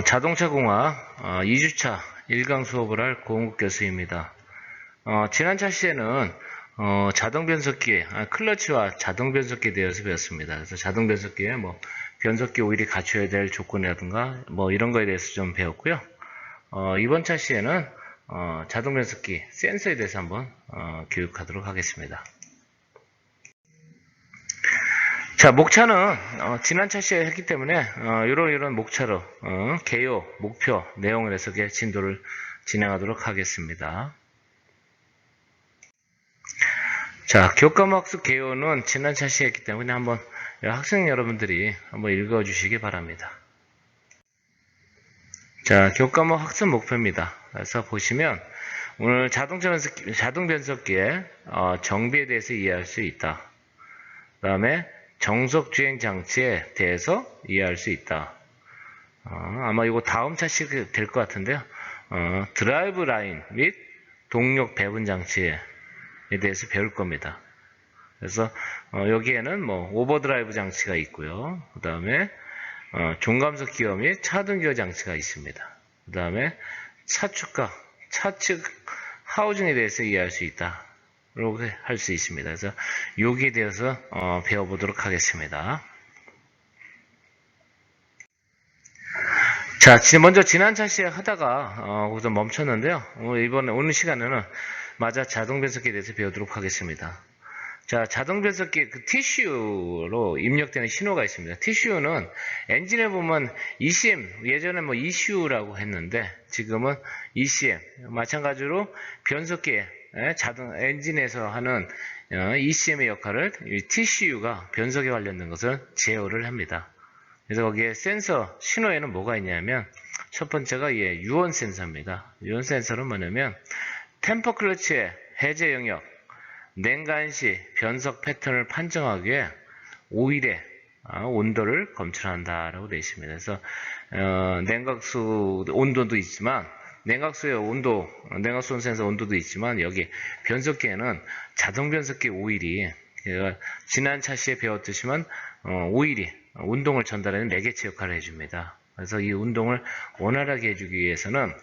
자동차공학 2주차 1강 수업을 할 고은국 교수입니다. 지난 차시에는 자동변속기, 클러치와 자동변속기에 대해서 배웠습니다. 그래서 자동변속기에 변속기 오일이 갖춰야 될 조건이라든가 이런 거에 대해서 좀 배웠고요. 이번 차시에는 자동변속기 센서에 대해서 한번 교육하도록 하겠습니다. 자, 목차는 지난 차시에 했기 때문에 이런 목차로 개요, 목표, 내용을 해석해 진도를 진행하도록 하겠습니다. 자, 교과목학습 개요는 지난 차시에 했기 때문에 한번 학생 여러분들이 한번 읽어주시기 바랍니다. 자, 교과목 학습 목표입니다. 그래서 보시면 오늘 자동 변속기의 정비에 대해서 이해할 수 있다. 그 다음에 정속 주행 장치에 대해서 이해할 수 있다. 아마 이거 다음 차시 될 것 같은데요. 드라이브 라인 및 동력 배분 장치에 대해서 배울 겁니다. 그래서 여기에는 오버드라이브 장치가 있고요. 그 다음에 종감속 기어 및 차등 기어 장치가 있습니다. 그 다음에 차측과 차측 하우징에 대해서 이해할 수 있다. 이렇게 할 수 있습니다. 그래서 여기에 대해서 배워보도록 하겠습니다. 자, 먼저 지난 차시에 하다가 거기서 멈췄는데요. 오늘 시간에는 마저 자동변속기에 대해서 배우도록 하겠습니다. 자, 자동변속기 TCU로 입력되는 신호가 있습니다. TCU는 엔진에 보면 ECM, 예전에 ECU라고 했는데 지금은 ECM, 마찬가지로 변속기에 자동 엔진에서 하는 ECM의 역할을 TCU가 변속에 관련된 것을 제어를 합니다. 그래서 거기에 센서 신호에는 뭐가 있냐면 첫 번째가 유온 센서입니다. 유온 센서는 뭐냐면 템퍼 클러치의 해제 영역, 냉간 시 변속 패턴을 판정하기 위해 오일의 온도를 검출한다라고 되어 있습니다. 그래서 냉각수 온도도 있지만 냉각수의 온도, 냉각수 센서 온도도 있지만 여기 변속기에는 자동 변속기 오일이 지난 차시에 배웠듯이만 오일이 운동을 전달하는 매개체 역할을 해줍니다. 그래서 이 운동을 원활하게 해주기 위해서는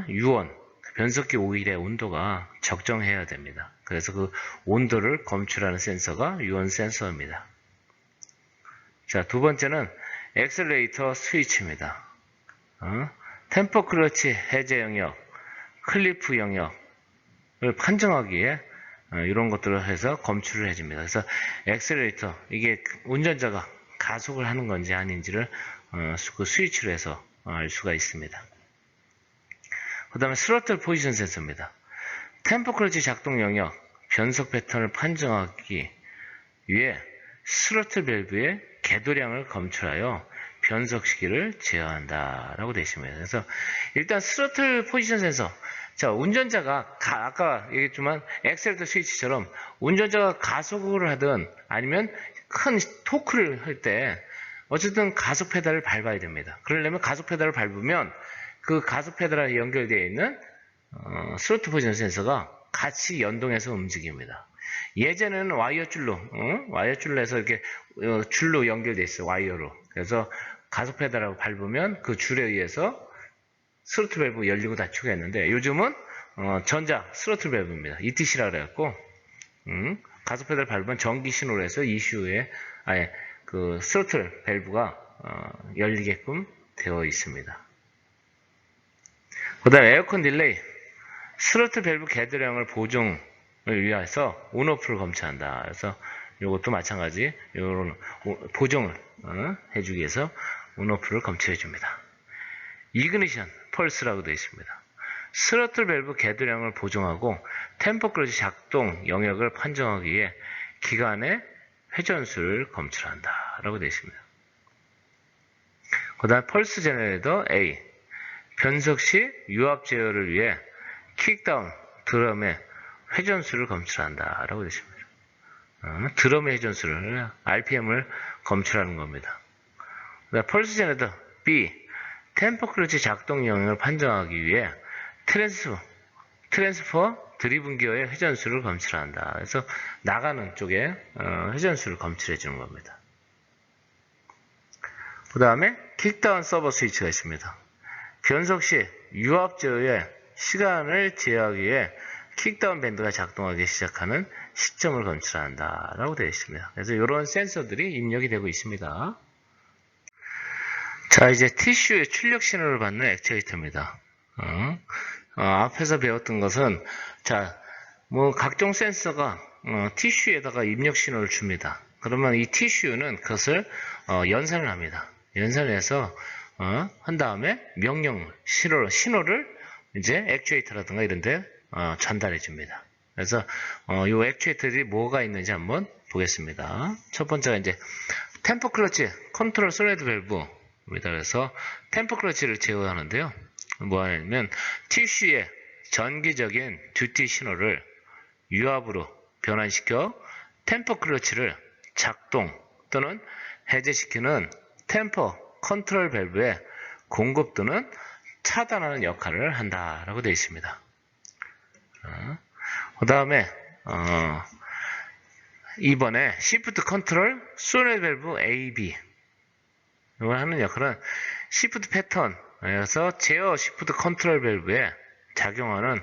유온, 변속기 오일의 온도가 적정해야 됩니다. 그래서 그 온도를 검출하는 센서가 유온 센서입니다. 자, 두 번째는 엑셀레이터 스위치입니다. 템퍼 클러치 해제 영역, 클리프 영역을 판정하기에 이런 것들을 해서 검출을 해줍니다. 그래서 엑셀레이터, 이게 운전자가 가속을 하는 건지 아닌지를 그 스위치로 해서 알 수가 있습니다. 그 다음에 스로틀 포지션 센서입니다. 템퍼 클러치 작동 영역, 변속 패턴을 판정하기 위해 스로틀 밸브의 궤도량을 검출하여 변속 시기를 제어한다라고 되어 있습니다. 그래서 일단 스로틀 포지션 센서, 자, 운전자가 아까 얘기했지만 엑셀레이터 스위치처럼 운전자가 가속을 하든 아니면 큰 토크를 할 때 어쨌든 가속 페달을 밟아야 됩니다. 그러려면 가속 페달을 밟으면 그 가속 페달에 연결되어 있는 스로틀 포지션 센서가 같이 연동해서 움직입니다. 예전에는 와이어 줄로 해서 이렇게 줄로 연결되어 있어요. 와이어로. 그래서 가속 페달하고 밟으면 그 줄에 의해서 스로틀 밸브 열리고 닫히고 했는데 요즘은 전자 스로틀 밸브입니다. ETC라 그래갖고 가속 페달 밟으면 전기 신호로 해서 ECU에 그 스로틀 밸브가 열리게끔 되어 있습니다. 그 다음에 에어컨 딜레이, 스로틀 밸브 궤도량을 보정을 위해서 온오프를 검출한다. 그래서 이것도 마찬가지 이런 보정을 해주기 위해서 온오프를 검출해 줍니다. 이그니션 펄스라고 되어 있습니다. 스로틀 밸브 궤도량을 보정하고 템퍼 클러치 작동 영역을 판정하기 위해 기관의 회전수를 검출한다 라고 되어 있습니다. 그 다음 펄스 제너레이터 A, 변속 시 유압 제어를 위해 킥다운 드럼의 회전수를 검출한다 라고 되어 있습니다. 드럼의 회전수를 RPM을 검출하는 겁니다. 그 다음 펄스 제너레이터 B, 템퍼 클러치 작동 영역을 판정하기 위해 트랜스퍼 드리븐 기어의 회전수를 검출한다. 그래서 나가는 쪽에 회전수를 검출해 주는 겁니다. 그 다음에 킥다운 서버 스위치가 있습니다. 변속 시 유압 제어에 시간을 제어하기 위해 킥다운 밴드가 작동하기 시작하는 시점을 검출한다 라고 되어 있습니다. 그래서 이런 센서들이 입력이 되고 있습니다. 자, 이제 티슈의 출력 신호를 받는 액추에이터입니다. 앞에서 배웠던 것은, 자, 뭐 각종 센서가 티슈에다가 입력 신호를 줍니다. 그러면 이 티슈는 그것을 연산을 합니다. 연산을 해서 한 다음에 명령 신호를 이제 액추에이터라든가 이런 데 전달해 줍니다. 그래서 이 액추에이터들이 뭐가 있는지 한번 보겠습니다. 첫 번째가 이제 템포 클러치 컨트롤 솔리드 밸브입니다. 그래서 템포 클러치를 제어하는데요. 뭐냐면 티슈의 전기적인 듀티 신호를 유압으로 변환시켜 템포 클러치를 작동 또는 해제시키는 템포 컨트롤 밸브의 공급 또는 차단하는 역할을 한다라고 되어 있습니다. 그 다음에 이번에 시프트 컨트롤 솔리드 밸브 AB 이걸 하는 역할은 시프트 패턴에서 제어 시프트 컨트롤 밸브에 작용하는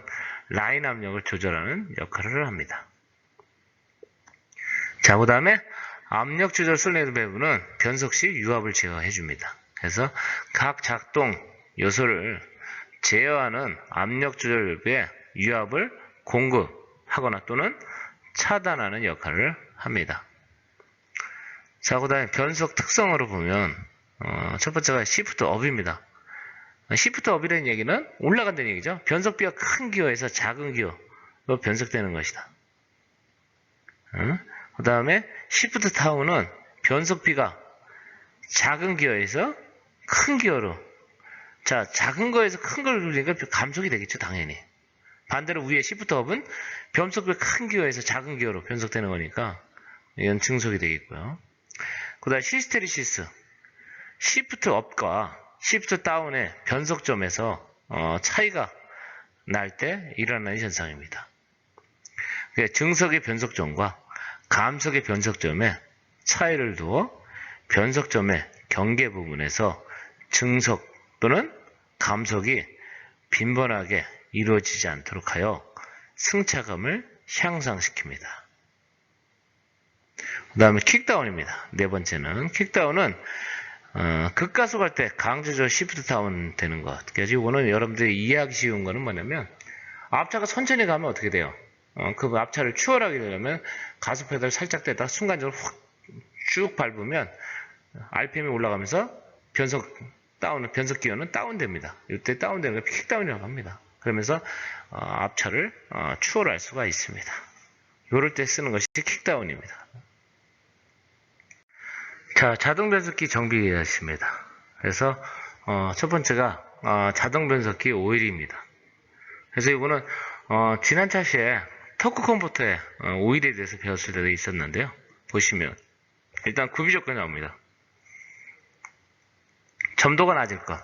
라인 압력을 조절하는 역할을 합니다. 자, 그 다음에 압력 조절 솔리드 밸브는 변속 시 유압을 제어해 줍니다. 그래서 각 작동 요소를 제어하는 압력 조절 밸브에 유압을 공급하거나 또는 차단하는 역할을 합니다. 자, 그 다음에 변속 특성으로 보면 첫 번째가 시프트 업입니다. 시프트 업이라는 얘기는 올라간다는 얘기죠. 변속비가 큰 기어에서 작은 기어로 변속되는 것이다. 그 다음에 시프트 다운은 변속비가 작은 기어에서 큰 기어로, 자, 작은 거에서 큰 걸 누르니까 감속이 되겠죠, 당연히. 반대로 위에 시프트 업은 변속비가 큰 기어에서 작은 기어로 변속되는 거니까 이건 증속이 되겠고요. 그 다음에 히스테리시스, 시프트 업과 시프트 다운의 변속점에서 차이가 날 때 일어나는 현상입니다. 증속의 변속점과 감속의 변속점에 차이를 두어 변속점의 경계 부분에서 증속 또는 감속이 빈번하게 이루어지지 않도록 하여 승차감을 향상시킵니다. 그 다음에 킥다운입니다. 네 번째는 킥다운은 급가속할 때 강제적으로 시프트 다운 되는 것. 그래서 이거는 여러분들이 이해하기 쉬운 거는 뭐냐면 앞차가 천천히 가면 어떻게 돼요? 그 앞차를 추월하게 되려면 가속 페달을 살짝 떼다 순간적으로 확 쭉 밟으면 RPM이 올라가면서 변속 기어는 다운됩니다. 이때 다운되는 걸 킥다운이라고 합니다. 그러면서 앞차를 추월할 수가 있습니다. 이럴 때 쓰는 것이 킥다운입니다. 자, 자동 변속기 정비였습니다. 그래서 첫 번째가 자동 변속기 오일입니다. 그래서 이거는 지난 차시에 토크 컴포터의 오일에 대해서 배웠을 때도 있었는데요. 보시면 일단 구비 조건이 나옵니다. 점도가 낮을 것.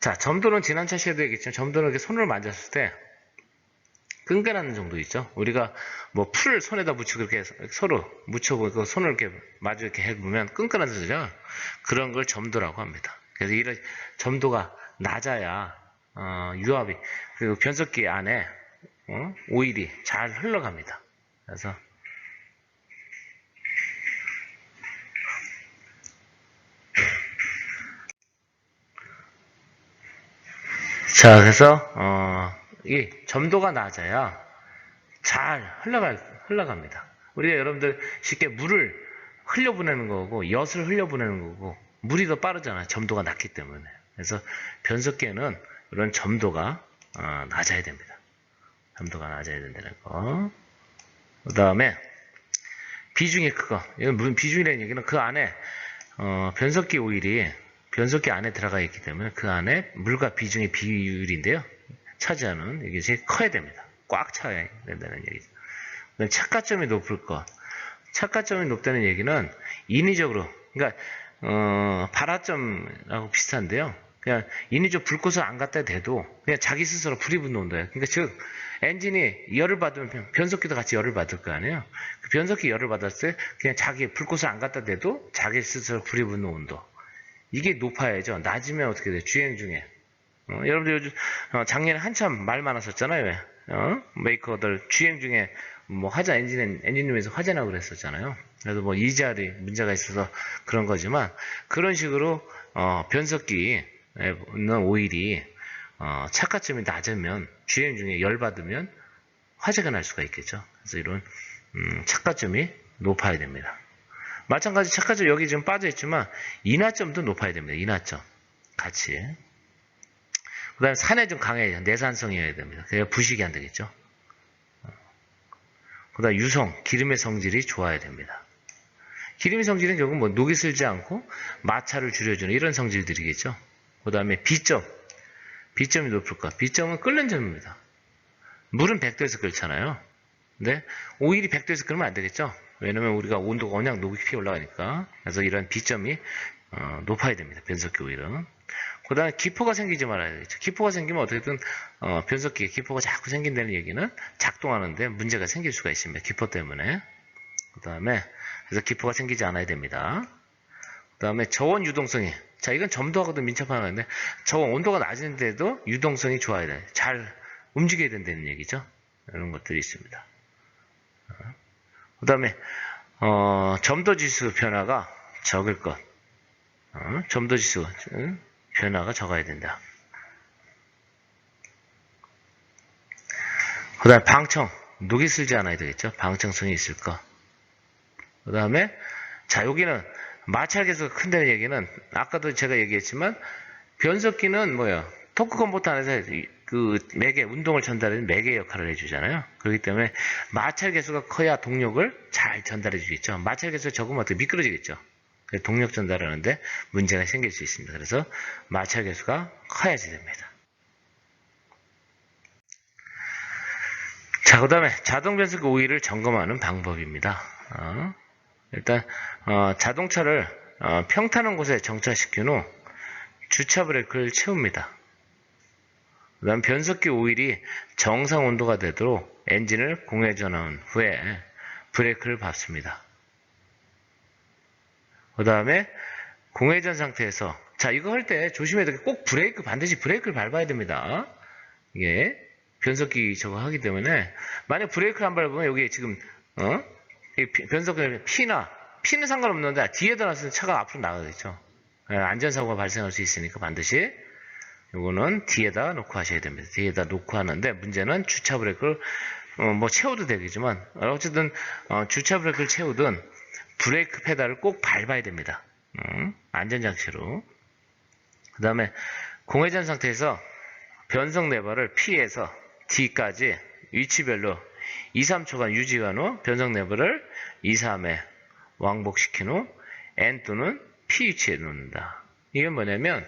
자, 점도는 지난 차시에도 얘기했지만 점도는 이렇게 손으로 만졌을 때 끈끈한 정도 있죠. 우리가 뭐 풀을 손에다 묻히고 이렇게 서로 묻혀보고 손을 이렇게 마주 이렇게 해보면 끈끈한 소리죠. 그런 걸 점도라고 합니다. 그래서 이런 점도가 낮아야 유압이 그리고 변속기 안에 오일이 잘 흘러갑니다. 그래서 자, 그래서 이 점도가 낮아야 잘 흘러갑니다. 우리가 여러분들 쉽게 물을 흘려보내는 거고 엿을 흘려보내는 거고 물이 더 빠르잖아요. 점도가 낮기 때문에. 그래서 변속기에는 이런 점도가 낮아야 됩니다. 점도가 낮아야 된다는 거. 그 다음에 비중이 크고, 이건 무슨 비중이라는 얘기는 그 안에 변속기 오일이 변속기 안에 들어가 있기 때문에 그 안에 물과 비중의 비율인데요. 차지하는 이것이 커야 됩니다. 꽉 차야 된다는 얘기죠. 착가점이 높을 것. 착가점이 높다는 얘기는 인위적으로, 그러니까 발화점하고 비슷한데요. 그냥 인위적으로 불꽃을 안 갖다 대도 그냥 자기 스스로 불이 붙는 온도예요. 그러니까 즉 엔진이 열을 받으면 변속기도 같이 열을 받을 거 아니에요. 그 변속기 열을 받았을 때 그냥 자기 불꽃을 안 갖다 대도 자기 스스로 불이 붙는 온도. 이게 높아야죠. 낮으면 어떻게 돼요? 주행 중에. 여러분들 요즘 작년에 한참 말 많았었잖아요. 왜? 메이커들 주행 중에 뭐 화재 엔진룸에서 화재 나고 그랬었잖아요. 그래서 뭐 이자리 문제가 있어서 그런 거지만 그런 식으로 변속기에 있는 오일이 착화점이 낮으면 주행 중에 열 받으면 화재가 날 수가 있겠죠. 그래서 이런 착화점이 높아야 됩니다. 마찬가지 착화점 여기 지금 빠져 있지만 인하점도 높아야 됩니다. 인하점 같이. 그 다음에 산에 좀 강해야 돼요. 내산성이어야 됩니다. 그래야 부식이 안 되겠죠. 그 다음에 유성, 기름의 성질이 좋아야 됩니다. 기름의 성질은 결국 뭐 녹이 슬지 않고 마찰을 줄여주는 이런 성질들이겠죠. 그 다음에 B점, B점이 높을까? B점은 끓는 점입니다. 물은 100도에서 끓잖아요. 근데 오일이 100도에서 끓으면 안 되겠죠. 왜냐면 우리가 온도가 워낙 높이 올라가니까. 그래서 이런 B점이 높아야 됩니다. 변속기 오일은. 그 다음에 기포가 생기지 말아야 되겠죠. 기포가 생기면 어떻게든 변속기에 기포가 자꾸 생긴다는 얘기는 작동하는데 문제가 생길 수가 있습니다. 기포 때문에. 그 다음에 그래서 기포가 생기지 않아야 됩니다. 그 다음에 저온 유동성이, 자 이건 점도하고도 민첩한 건데 저온 온도가 낮은데도 유동성이 좋아야 돼요. 잘 움직여야 된다는 얘기죠. 이런 것들이 있습니다. 그 다음에 점도지수 변화가 적을 것. 점도지수 변화가 적어야 된다. 그 다음에 방청, 녹이 슬지 않아야 되겠죠. 방청성이 있을 것. 그 다음에 자 여기는 마찰 계수가 큰다는 얘기는 아까도 제가 얘기했지만 변속기는 뭐야 토크 컨버터 안에서 그 매개 운동을 전달하는 매개 역할을 해주잖아요. 그렇기 때문에 마찰 계수가 커야 동력을 잘 전달해 주겠죠. 마찰 계수가 적으면 어떻게 미끄러지겠죠. 그래서 동력 전달하는데 문제가 생길 수 있습니다. 그래서 마찰 계수가 커야지 됩니다. 자, 그 다음에 자동 변속기 오일을 점검하는 방법입니다. 일단 자동차를 평탄한 곳에 정차시킨 후 주차 브레이크를 채웁니다. 그 다음 변속기 오일이 정상 온도가 되도록 엔진을 공회 전환 후에 브레이크를 밟습니다. 그 다음에 공회전 상태에서 자 이거 할 때 조심해야 돼. 꼭 브레이크 반드시 브레이크를 밟아야 됩니다. 이게 변속기 저거 하기 때문에 만약 브레이크를 안 밟으면 여기 지금 변속기 피는 상관없는데 뒤에다 놨을 때 차가 앞으로 나가겠죠. 안전사고가 발생할 수 있으니까 반드시 이거는 뒤에다 놓고 하셔야 됩니다. 뒤에다 놓고 하는데 문제는 주차 브레이크를 뭐 채워도 되겠지만 어쨌든 주차 브레이크를 채우든 브레이크 페달을 꼭 밟아야 됩니다. 안전장치로. 그 다음에 공회전 상태에서 변속 레버를 P에서 D까지 위치별로 2, 3초간 유지한 후 변속 레버를 2, 3에 왕복시킨 후 N 또는 P 위치에 놓는다. 이게 뭐냐면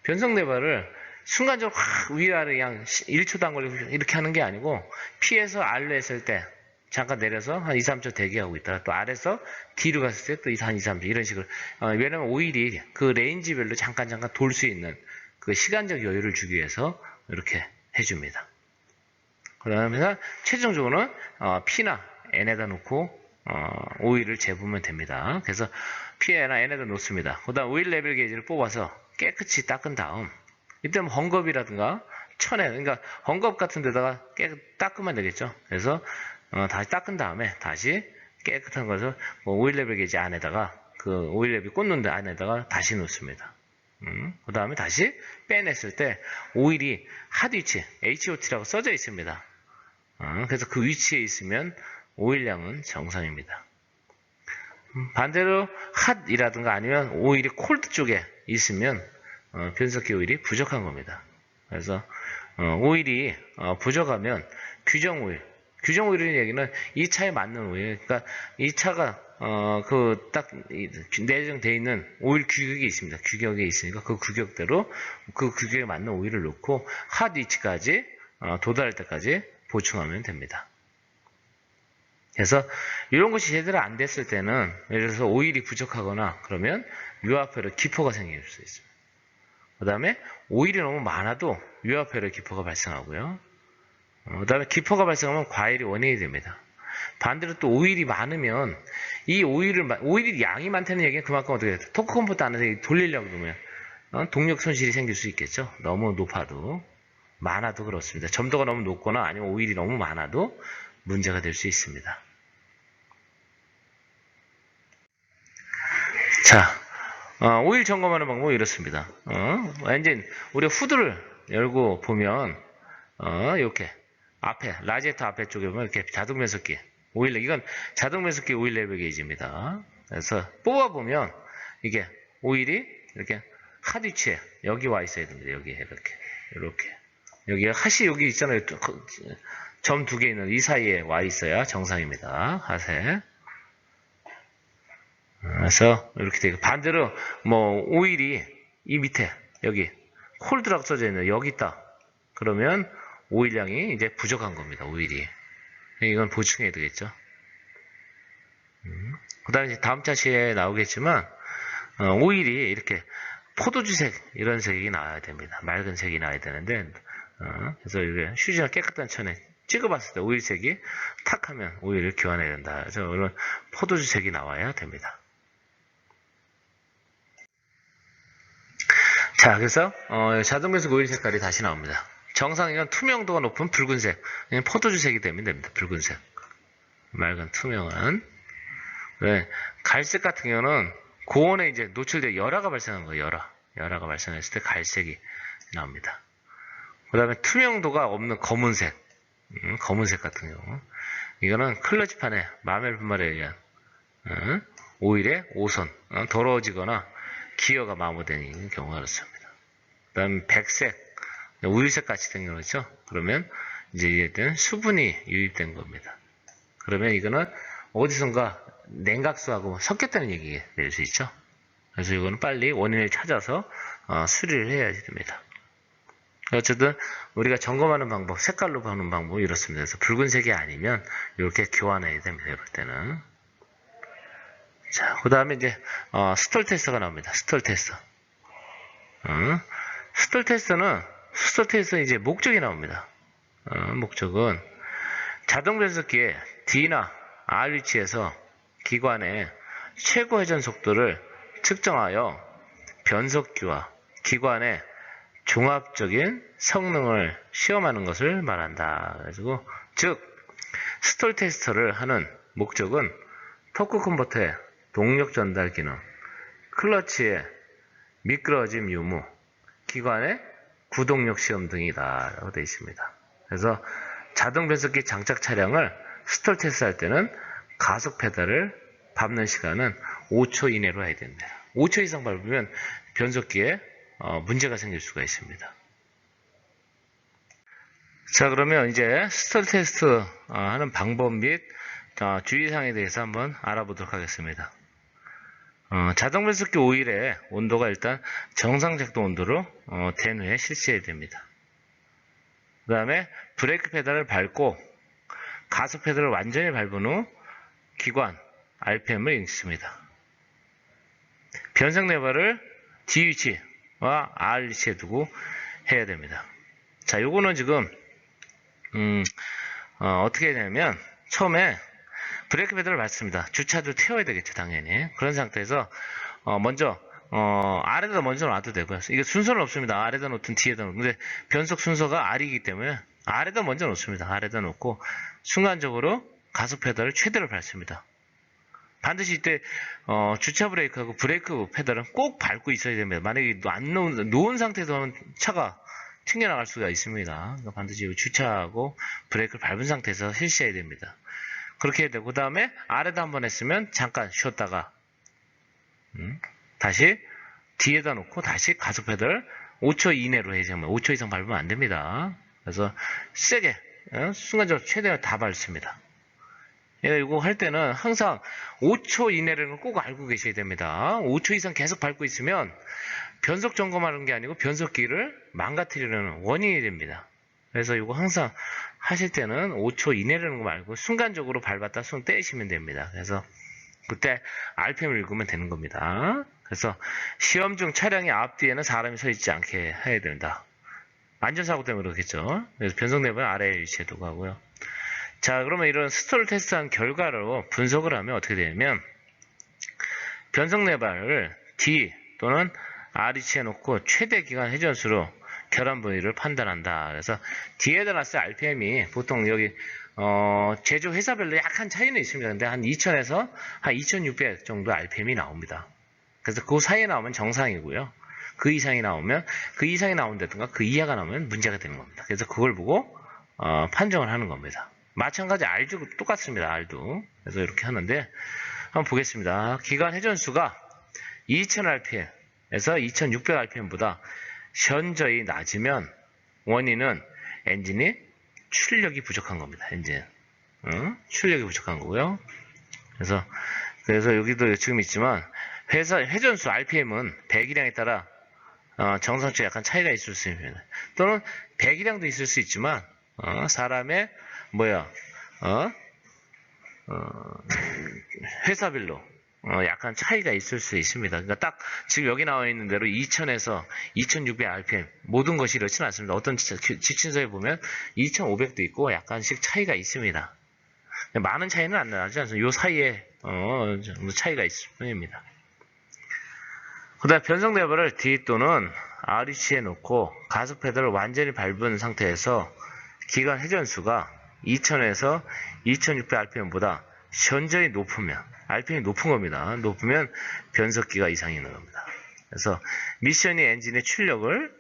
변속 레버를 순간적으로 확 위아래 그냥 1초도 안 걸리고 이렇게 하는 게 아니고 P에서 R로 했을 때 잠깐 내려서 한 2, 3초 대기하고 있다가 또 R에서 D로 갔을 때 또 한 2, 3초 이런 식으로 왜냐면 오일이 그 레인지별로 잠깐 돌 수 있는 그 시간적 여유를 주기 위해서 이렇게 해줍니다. 그 다음에 최종적으로는 P나 N에다 놓고 오일을 재보면 됩니다. 그래서 P나 N에다 놓습니다. 그 다음 오일 레벨 게이지를 뽑아서 깨끗이 닦은 다음 이때 뭐 헝겊이라든가 천에 그러니까 헝겊 같은 데다가 닦으면 되겠죠. 그래서 다시 닦은 다음에 다시 깨끗한 것을 뭐 오일 레벨 게이지 안에다가 그 오일 레벨 꽂는 데 안에다가 다시 놓습니다. 그 다음에 다시 빼냈을 때 오일이 핫 위치 HOT라고 써져 있습니다. 그래서 그 위치에 있으면 오일량은 정상입니다. 반대로 핫이라든가 아니면 오일이 콜드 쪽에 있으면 변속기 오일이 부족한 겁니다. 그래서 오일이 부족하면 규정 오일이라는 얘기는 이 차에 맞는 오일. 그러니까 이 차가 그 딱 내정되어 있는 오일 규격이 있습니다. 규격이 있으니까 그 규격대로 그 규격에 맞는 오일을 넣고 핫 위치까지 도달할 때까지 보충하면 됩니다. 그래서 이런 것이 제대로 안 됐을 때는 예를 들어서 오일이 부족하거나 그러면 유압회로 기포가 생길 수 있습니다. 그 다음에 오일이 너무 많아도 유압회로 기포가 발생하고요. 그 다음에 기포가 발생하면 과일이 원인이 됩니다. 반대로 또 오일이 많으면 이 오일이 양이 많다는 얘기는 그만큼 어떻게 돼요? 토크 컴포트 안에서 돌리려고 그러면 동력 손실이 생길 수 있겠죠. 너무 높아도 많아도 그렇습니다. 점도가 너무 높거나 아니면 오일이 너무 많아도 문제가 될 수 있습니다. 자, 오일 점검하는 방법은 이렇습니다. 엔진 우리 후드를 열고 보면 이렇게 앞에 라디에이터 앞에 쪽에 보면 이렇게 자동 변속기 오일 이건 자동 변속기 오일 레벨 게이지입니다. 그래서 뽑아 보면 이게 오일이 이렇게 핫 위치에 여기 와 있어야 됩니다. 여기 이렇게 여기 핫이 여기 있잖아요. 점 두 개 있는 이 사이에 와 있어야 정상입니다. 핫에. 그래서 이렇게 되고 반대로 뭐 오일이 이 밑에 여기 콜드라고 써져 있는 여기 있다. 그러면 오일량이 이제 부족한 겁니다. 오일이. 이건 보충해야 되겠죠. 그 다음에 다음 차시에 나오겠지만 오일이 이렇게 포도주색 이런 색이 나와야 됩니다. 맑은 색이 나와야 되는데 그래서 이게 휴지나 깨끗한 천에 찍어봤을 때 오일색이 탁 하면 오일을 교환해야 된다. 그래서 이런 포도주색이 나와야 됩니다. 자, 그래서 자동 변속 오일 색깔이 다시 나옵니다. 정상이건 투명도가 높은 붉은색, 포도주색이 되면 됩니다. 붉은색, 맑은 투명한. 네, 갈색 같은 경우는 고온에 이제 노출돼 열화가 발생한 거예요. 열화가 발생했을 때 갈색이 나옵니다. 그 다음에 투명도가 없는 검은색, 검은색 같은 경우, 이거는 클러치판에 마멜 분말에 의한 오일의 오선, 더러워지거나 기어가 마모되는 경우가 그렇습니다. 그 다음 백색, 우유색 같이 생긴 거죠. 그러면 이제 이게 수분이 유입된 겁니다. 그러면 이거는 어디선가 냉각수하고 섞였다는 얘기가 될 수 있죠. 그래서 이거는 빨리 원인을 찾아서 수리를 해야 됩니다. 어쨌든 우리가 점검하는 방법, 색깔로 보는 방법이 이렇습니다. 그래서 붉은색이 아니면 이렇게 교환해야 됩니다. 이럴 때는. 자, 그 다음에 이제 스톨 테스터가 나옵니다. 스톨 테스터. 스톨 테스터는 이제 목적이 나옵니다. 목적은 자동 변속기에 D나 R 위치에서 기관의 최고 회전 속도를 측정하여 변속기와 기관의 종합적인 성능을 시험하는 것을 말한다. 그래가지고 즉 스톨 테스터를 하는 목적은 토크 컨버터의 동력 전달 기능, 클러치의 미끄러짐 유무, 기관의 구동력 시험 등이다 라고 되어 있습니다. 그래서 자동 변속기 장착 차량을 스톨 테스트 할 때는 가속 페달을 밟는 시간은 5초 이내로 해야 됩니다. 5초 이상 밟으면 변속기에 문제가 생길 수가 있습니다. 자, 그러면 이제 스톨 테스트 하는 방법 및 주의사항에 대해서 한번 알아보도록 하겠습니다. 자동 변속기 오일의 온도가 일단 정상 작동 온도로 된 후에 실시해야 됩니다. 그 다음에 브레이크 페달을 밟고 가속 페달을 완전히 밟은 후 기관 RPM을 읽습니다. 변속 레버를 D 위치와 R 위치에 두고 해야 됩니다. 자, 요거는 지금 어떻게 해야 되냐면 처음에 브레이크 페달을 밟습니다. 주차도 태워야 되겠죠, 당연히. 그런 상태에서 먼저 R에다 먼저 놔도 되고요. 이게 순서는 없습니다. R에다 놓든 D에다 놓든. 근데 변속 순서가 R이기 때문에 R에다 먼저 놓습니다. R에다 놓고 순간적으로 가속 페달을 최대로 밟습니다. 반드시 이때 주차 브레이크하고 브레이크 페달은 꼭 밟고 있어야 됩니다. 만약에 안 놓은 상태에서 하면 차가 튕겨나갈 수가 있습니다. 그러니까 반드시 주차하고 브레이크를 밟은 상태에서 실시해야 됩니다. 그렇게 해야 되고, 그 다음에 아래다 한번 했으면 잠깐 쉬었다가 다시 뒤에다 놓고 다시 가속 페달을 5초 이내로 해야 됩니다. 5초 이상 밟으면 안 됩니다. 그래서 세게 순간적으로 최대한 다 밟습니다. 이거 할 때는 항상 5초 이내라는 걸 꼭 알고 계셔야 됩니다. 5초 이상 계속 밟고 있으면 변속 점검하는 게 아니고 변속기를 망가뜨리려는 원인이 됩니다. 그래서 이거 항상 하실 때는 5초 이내라는 거 말고 순간적으로 밟았다 손 떼시면 됩니다. 그래서 그때 RPM을 읽으면 되는 겁니다. 그래서 시험 중 차량의 앞뒤에는 사람이 서 있지 않게 해야 된다. 안전사고 때문에 그렇겠죠. 그래서 변속 레버는 아래에 위치해 두고 하고요. 자, 그러면 이런 스톨 테스트한 결과로 분석을 하면 어떻게 되냐면, 변속 내발을 D 또는 R위치에 놓고 최대 기간 회전수로 결함 부위를 판단한다. 그래서 D에다 놨을 RPM이 보통 여기 제조 회사별로 약간 차이는 있습니다. 근데 한 2000에서 한 2600 정도 RPM이 나옵니다. 그래서 그 사이에 나오면 정상이고요. 그 이상이 나온다든가 그 이하가 나오면 문제가 되는 겁니다. 그래서 그걸 보고 판정을 하는 겁니다. 마찬가지 R도 똑같습니다. R도. 그래서 이렇게 하는데 한번 보겠습니다. 기간 회전수가 2000rpm에서 2600rpm보다 현저히 낮으면 원인은 엔진이 출력이 부족한 겁니다. 엔진. 출력이 부족한 거고요. 그래서 여기도 지금 있지만 회전수 RPM은 배기량에 따라 정상치 약간 차이가 있을 수 있습니다. 또는 배기량도 있을 수 있지만 사람의 회사별로 약간 차이가 있을 수 있습니다. 그러니까 딱 지금 여기 나와 있는 대로 2000에서 2600rpm 모든 것이 그렇지는 않습니다. 어떤 지침서에 보면 2500도 있고 약간씩 차이가 있습니다. 많은 차이는 안 나지 않습니다. 요 사이에 차이가 있을 뿐입니다. 그 다음에 변속 레버를 D 또는 R위치에 놓고 가속 페달을 완전히 밟은 상태에서 기간 회전수가 2000에서 2600rpm보다 현저히 높으면 RPM이 높은 겁니다. 높으면 변속기가 이상이 있는 겁니다. 그래서 미션이 엔진의 출력을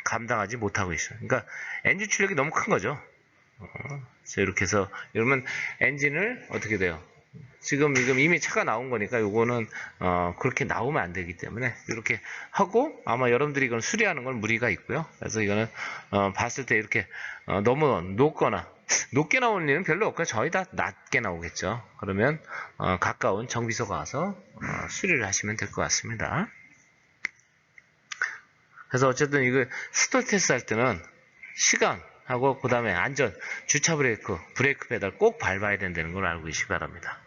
감당하지 못하고 있어요. 그러니까 엔진 출력이 너무 큰 거죠. 그래서 이렇게 해서 이러면 엔진을 어떻게 돼요? 지금 이미 차가 나온 거니까 요거는 그렇게 나오면 안 되기 때문에 이렇게 하고 아마 여러분들이 이건 수리하는 건 무리가 있고요. 그래서 이거는 봤을 때 이렇게 너무 높거나 높게 나오는 일은 별로 없고요. 거의 다 낮게 나오겠죠. 그러면 가까운 정비소 가서 수리를 하시면 될 것 같습니다. 그래서 어쨌든 이거 스톨 테스트 할 때는 시간하고 그 다음에 안전, 주차 브레이크 페달 꼭 밟아야 된다는 걸 알고 계시기 바랍니다.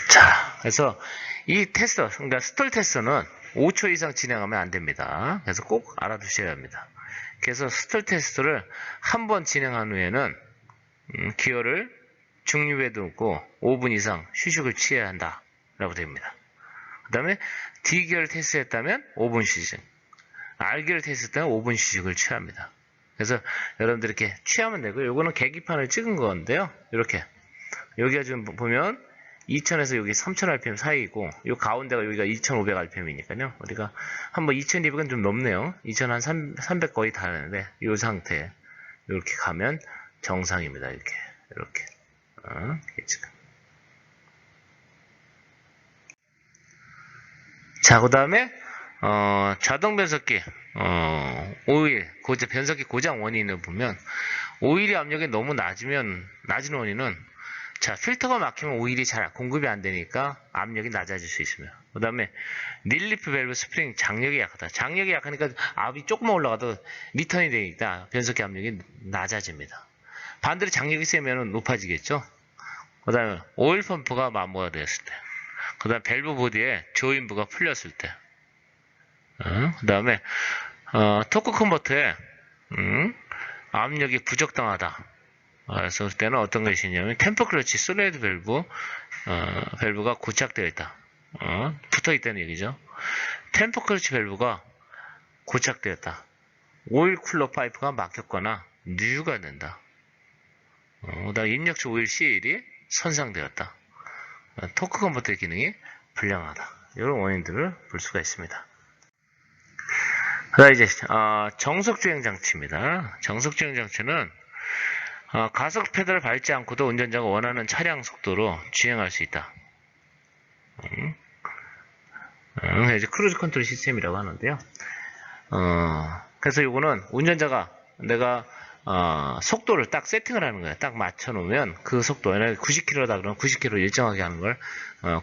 자, 그래서 이 테스트, 그러니까 스톨 테스트는 5초 이상 진행하면 안 됩니다. 그래서 꼭 알아두셔야 합니다. 그래서 스톨 테스트를 한 번 진행한 후에는 기어를 중립에 두고 5분 이상 휴식을 취해야 한다 라고 됩니다. 그 다음에 D기어를 테스트했다면 5분 휴식, R기어를 테스트했다면 5분 휴식을 취합니다. 그래서 여러분들 이렇게 취하면 되고요. 요거는 계기판을 찍은 건데요. 이렇게 여기가 지금 보면 2000에서 여기 3000rpm 사이이고 요 가운데가 여기가 2500rpm이니까요. 우리가 한번 2200은 좀 넘네요. 2000 한 300 거의 다 하는데 이 상태 이렇게 가면 정상입니다. 이렇게 지금. 자, 그 다음에 자동 변속기 오일 변속기 고장 원인을 보면 오일의 압력이 너무 낮은 원인은 자, 필터가 막히면 오일이 잘 공급이 안 되니까 압력이 낮아질 수 있습니다. 그 다음에 릴리프 밸브 스프링 장력이 약하다. 장력이 약하니까 압이 조금만 올라가도 리턴이 되니까 변속기 압력이 낮아집니다. 반대로 장력이 세면 높아지겠죠. 그 다음에 오일 펌프가 마모가 되었을 때, 그 다음에 밸브 보디에 조인부가 풀렸을 때, 그 다음에 토크 컨버터에 압력이 부적당하다. 그래서 그때는 어떤 것이 있냐면 템퍼 클러치 솔레이드 밸브가 고착되어 있다. 붙어 있다는 얘기죠. 템퍼 클러치 밸브가 고착되었다. 오일 쿨러 파이프가 막혔거나 누유가 된다. 그다음 입력처 오일 CL이 선상되었다. 토크 컨버터의 기능이 불량하다. 이런 원인들을 볼 수가 있습니다. 그다음 이제 정속 주행 장치입니다. 정속 주행 장치는 가속 페달을 밟지 않고도 운전자가 원하는 차량 속도로 주행할 수 있다. 이제 크루즈 컨트롤 시스템이라고 하는데요. 그래서 이거는 운전자가 내가 속도를 딱 세팅을 하는 거예요. 딱 맞춰놓으면 그 속도, 90km다 그러면 90km 일정하게 하는 걸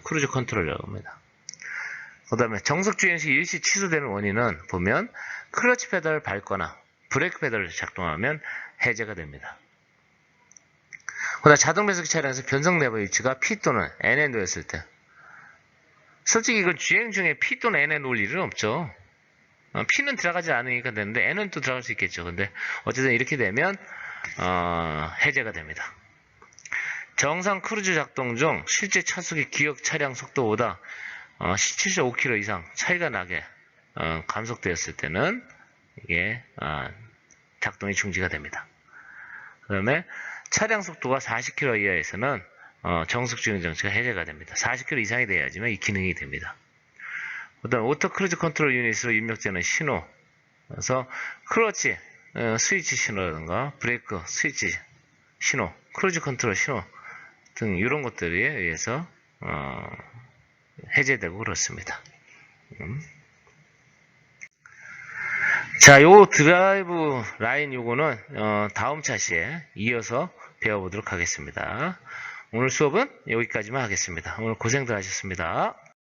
크루즈 컨트롤이라고 합니다. 그 다음에 정속 주행 시 일시 취소되는 원인은 보면 클러치 페달을 밟거나 브레이크 페달을 작동하면 해제가 됩니다. 그다음 자동 변속기 차량에서 변속 레버 위치가 P 또는 N에 놓였을 때, 솔직히 이건 주행 중에 P 또는 N에 놓을 일은 없죠. P는 들어가지 않으니까 되는데 N은 또 들어갈 수 있겠죠. 근데 어쨌든 이렇게 되면 해제가 됩니다. 정상 크루즈 작동 중 실제 차속의 기억 차량 속도보다 17.5km 이상 차이가 나게 감속되었을 때는 이게 작동이 중지가 됩니다. 그 다음에 차량 속도가 40km 이하에서는 정속주행 장치가 해제가 됩니다. 40km 이상이 돼야지만 이 기능이 됩니다. 그 다음 오토 크루즈 컨트롤 유닛으로 입력되는 신호, 그래서 클러치 스위치 신호라든가 브레이크 스위치 신호, 크루즈 컨트롤 신호 등 이런 것들에 의해서 해제되고 그렇습니다. 자, 요 드라이브 라인 요거는 다음 차시에 이어서 배워보도록 하겠습니다. 오늘 수업은 여기까지만 하겠습니다. 오늘 고생들 하셨습니다.